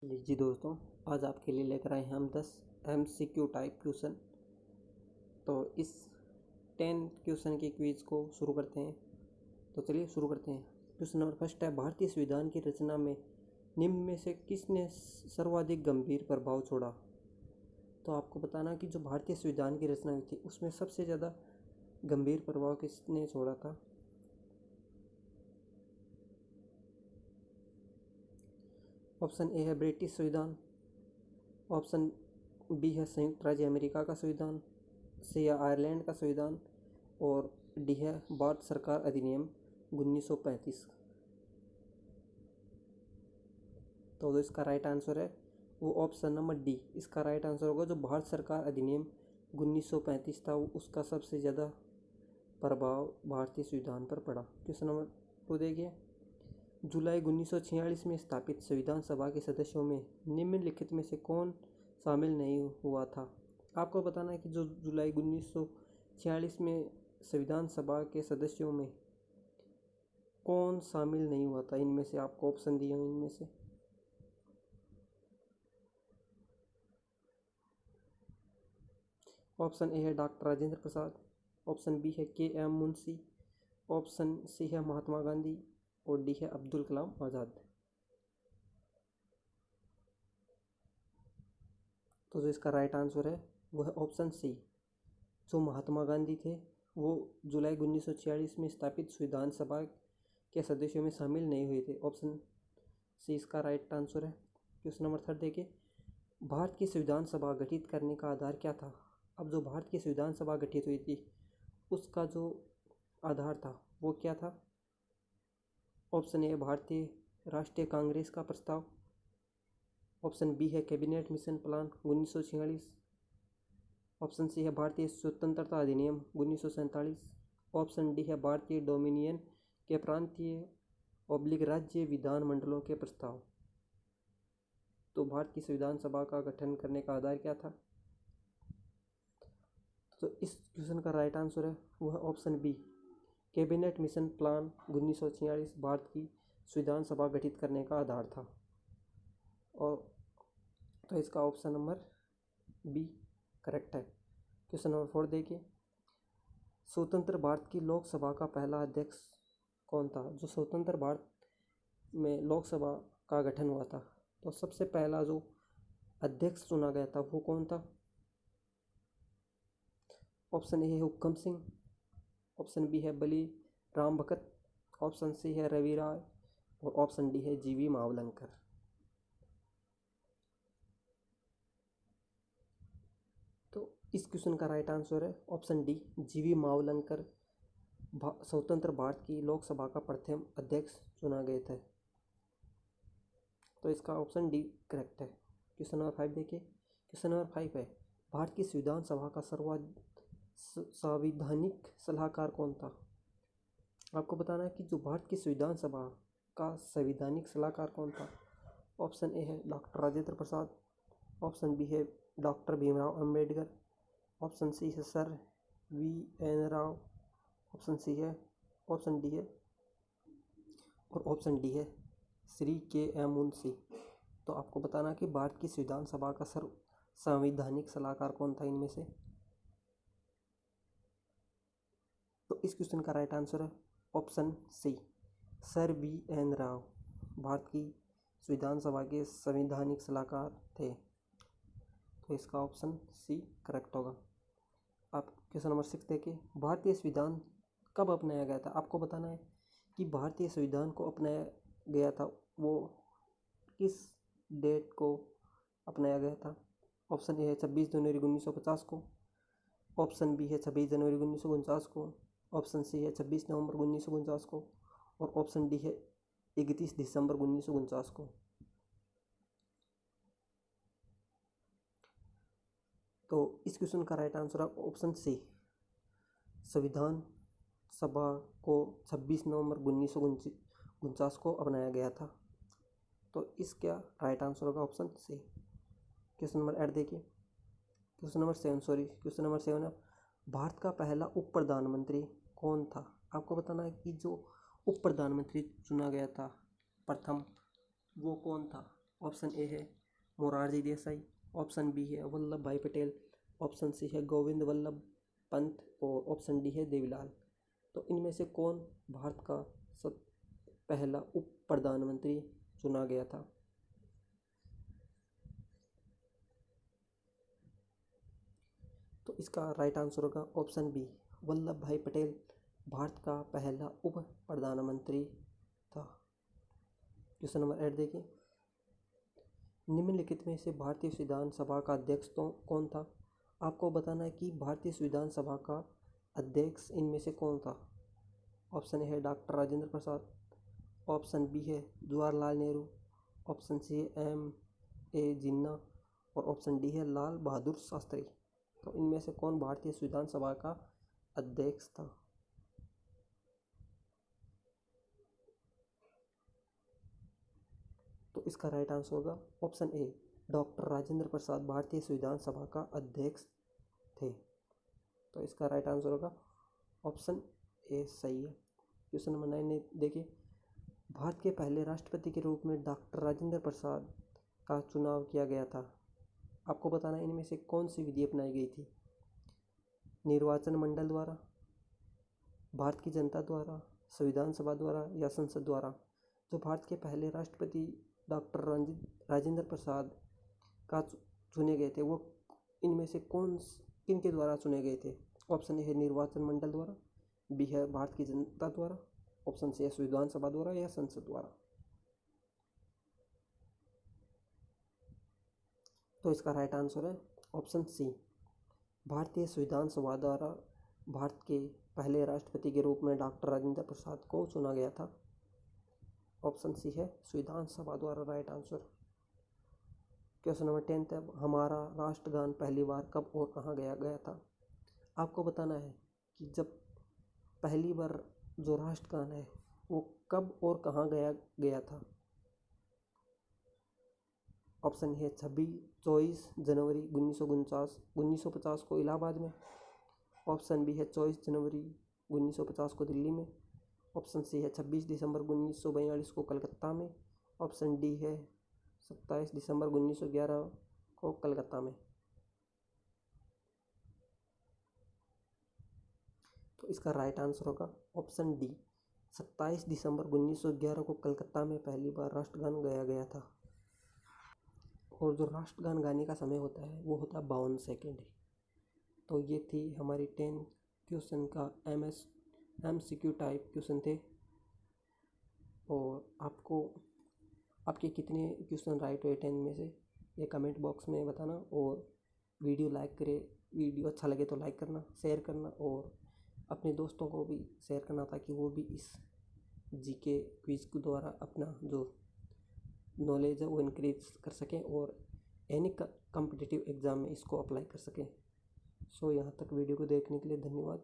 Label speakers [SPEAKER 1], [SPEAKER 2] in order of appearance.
[SPEAKER 1] जी दोस्तों, आज आपके लिए लेकर आए हैं हम 10 MCQ टाइप क्वेश्चन। तो इस 10 क्वेश्चन के क्विज को शुरू करते हैं। तो चलिए शुरू करते हैं। क्वेश्चन नंबर फर्स्ट है, भारतीय संविधान की रचना में निम्न में से किसने सर्वाधिक गंभीर प्रभाव छोड़ा? तो आपको बताना कि जो भारतीय संविधान की रचना हुई थी उसमें सबसे ज़्यादा गंभीर प्रभाव किसने छोड़ा था? ऑप्शन ए है ब्रिटिश संविधान, ऑप्शन बी है संयुक्त राज्य अमेरिका का संविधान, सी है आयरलैंड का संविधान और डी है भारत सरकार अधिनियम 1935। तो जो इसका राइट आंसर है वो ऑप्शन नंबर डी इसका राइट आंसर होगा। जो भारत सरकार अधिनियम 1935 था वो उसका सबसे ज़्यादा प्रभाव भारतीय संविधान पर पड़ा। क्वेश्चन नंबर 2 देखिए, जुलाई 1946 में स्थापित संविधान सभा के सदस्यों में निम्नलिखित में से कौन शामिल नहीं हुआ था? आपको बताना है कि जो जुलाई 1946 में संविधान सभा के सदस्यों में कौन शामिल नहीं हुआ था। इनमें से आपको ऑप्शन दिए हैं। इनमें से ऑप्शन ए है doctor Rajendra Prasad, option B है KM मुंशी, ऑप्शन सी है महात्मा गांधी और डी है अब्दुल कलाम आज़ाद। तो जो इसका राइट आंसर है वो है ऑप्शन सी। जो महात्मा गांधी थे वो जुलाई 1946 में स्थापित संविधान सभा के सदस्यों में शामिल नहीं हुए थे। ऑप्शन सी इसका राइट आंसर है। क्वेश्चन नंबर 3 देखिए, भारत की संविधान सभा गठित करने का आधार क्या था? अब जो भारत की संविधान सभा गठित हुई थी उसका जो आधार था वो क्या था? ऑप्शन ए भारतीय राष्ट्रीय कांग्रेस का प्रस्ताव, ऑप्शन बी है cabinet mission plan 1946, option C है भारतीय स्वतंत्रता अधिनियम 1947, ऑप्शन डी है भारतीय डोमिनियन के प्रांतीय राज्य विधानमंडलों के प्रस्ताव। तो भारत की संविधान सभा का गठन करने का आधार क्या था? तो इस क्वेश्चन का राइट आंसर है वो है option B cabinet mission plan 1946 Bharat की संविधान सभा गठित करने का आधार था। और तो इसका ऑप्शन नंबर बी करेक्ट है। क्वेश्चन नंबर 4 देखिए, स्वतंत्र भारत की लोकसभा का पहला अध्यक्ष कौन था? जो स्वतंत्र भारत में लोकसभा का गठन हुआ था तो सबसे पहला जो अध्यक्ष चुना गया था वो कौन था? ऑप्शन ए है हुक्म सिंह, ऑप्शन बी है बली राम भगत, ऑप्शन सी है रवि राय और ऑप्शन डी है GV मावलंकर। तो इस क्वेश्चन का राइट आंसर है ऑप्शन डी GV मावलंकर स्वतंत्र भारत की लोकसभा का प्रथम अध्यक्ष चुना गए थे। तो इसका ऑप्शन डी करेक्ट है। क्वेश्चन नंबर 5 देखिए, क्वेश्चन नंबर 5 है, भारत की संविधान सभा का संवैधानिक सलाहकार कौन था? आपको बताना है कि जो भारत की संविधान सभा का संवैधानिक सलाहकार कौन था? ऑप्शन ए है doctor Rajendra Prasad, option B है doctor Bhimrao Ambedkar, option C है sir VN Rao, option C है ऑप्शन डी है और ऑप्शन डी है श्री KM मुंशी। तो आपको बताना कि भारत की संविधान सभा का संवैधानिक सलाहकार कौन था इनमें से? तो इस क्वेश्चन का राइट आंसर है option C sir VN Rau Bharat की संविधान सभा के संवैधानिक सलाहकार थे। तो इसका ऑप्शन सी करेक्ट होगा। आप क्वेश्चन नंबर 6 देखिए, भारतीय संविधान कब अपनाया गया था? आपको बताना है कि भारतीय संविधान को अपनाया गया था वो किस डेट को अपनाया गया था? ऑप्शन ए है 26 जनवरी 1950 को, ऑप्शन बी है 26 जनवरी 1949 को, ऑप्शन सी है 26 नवंबर 1949 को और ऑप्शन डी है 31 दिसंबर 1949 को। तो इस क्वेश्चन का राइट आंसर है ऑप्शन सी संविधान सभा को 26 नवंबर 1949 को अपनाया गया था। तो इसका राइट आंसर होगा ऑप्शन सी। क्वेश्चन नंबर 8 देखिए, क्वेश्चन नंबर 7 है, भारत का पहला उप प्रधानमंत्री कौन था? आपको बताना है कि जो उप प्रधानमंत्री चुना गया था प्रथम वो कौन था? ऑप्शन ए है मोरारजी देसाई, ऑप्शन बी है वल्लभ भाई पटेल, ऑप्शन सी है गोविंद वल्लभ पंत और ऑप्शन डी है देवीलाल। तो इनमें से कौन भारत का पहला उप प्रधानमंत्री चुना गया था? तो इसका राइट आंसर होगा ऑप्शन बी, वल्लभ भाई पटेल भारत का पहला उप प्रधानमंत्री था। क्वेश्चन नंबर 8 देखिए, निम्नलिखित में से भारतीय संविधान सभा का अध्यक्ष तो कौन था? आपको बताना है कि भारतीय संविधान सभा का अध्यक्ष इनमें से कौन था। ऑप्शन ए है doctor Rajendra Prasad, option B है जवाहरलाल नेहरू, ऑप्शन सी है M.A. जिन्ना और ऑप्शन डी है लाल बहादुर शास्त्री। तो इनमें से कौन भारतीय संविधान सभा का अध्यक्ष था? तो इसका राइट आंसर होगा ऑप्शन ए, डॉक्टर राजेंद्र प्रसाद भारतीय संविधान सभा का अध्यक्ष थे। तो इसका राइट आंसर होगा ऑप्शन ए सही है। क्वेश्चन नंबर 9 देखिए, भारत के पहले राष्ट्रपति के रूप में डॉक्टर राजेंद्र प्रसाद का चुनाव किया गया था। आपको बताना है इनमें से कौन सी विधि अपनाई गई थी? निर्वाचन मंडल द्वारा, भारत की जनता द्वारा, संविधान सभा द्वारा या संसद द्वारा। जो भारत के पहले राष्ट्रपति डॉक्टर राजेंद्र प्रसाद का चुने गए थे वो इनमें से किन के द्वारा चुने गए थे? ऑप्शन ए है निर्वाचन मंडल द्वारा, बी है भारत की जनता द्वारा, ऑप्शन सी है संविधान सभा द्वारा या संसद द्वारा। तो इसका राइट आंसर है ऑप्शन सी, भारतीय संविधान सभा द्वारा भारत के पहले राष्ट्रपति के रूप में डॉक्टर राजेंद्र प्रसाद को चुना गया था। ऑप्शन सी है संविधान सभा द्वारा राइट आंसर। क्वेश्चन नंबर 10 है, हमारा राष्ट्रगान पहली बार कब और कहाँ गाया गया था? आपको बताना है कि जब पहली बार जो राष्ट्रगान है वो कब और कहाँ गाया गया था। ऑप्शन है 24 जनवरी 1950 को इलाहाबाद में, ऑप्शन बी है 24 जनवरी 1950 को दिल्ली में, ऑप्शन सी है 26 दिसंबर 1942 को कलकत्ता में, ऑप्शन डी है 27 दिसंबर 1911 को कलकत्ता में। तो इसका राइट आंसर होगा ऑप्शन डी, 27 दिसंबर 1911 को कलकत्ता में पहली बार राष्ट्रगान गाया गया था। और जो राष्ट्रगान गाने का समय होता है वो होता है 52 सेकेंड। तो ये थी हमारी 10 क्वेश्चन का MCQ टाइप क्वेश्चन थे। और आपके कितने क्वेश्चन राइट हुए 10 में से ये कमेंट बॉक्स में बताना। और वीडियो लाइक करें, वीडियो अच्छा लगे तो लाइक करना, शेयर करना और अपने दोस्तों को भी शेयर करना ताकि वो भी इस GK क्विज़ के द्वारा अपना जो नॉलेज है वो इनक्रीज कर सकें और एनी कॉम्पिटिटिव एग्ज़ाम में इसको अप्लाई कर सकें। सो यहाँ तक वीडियो को देखने के लिए धन्यवाद।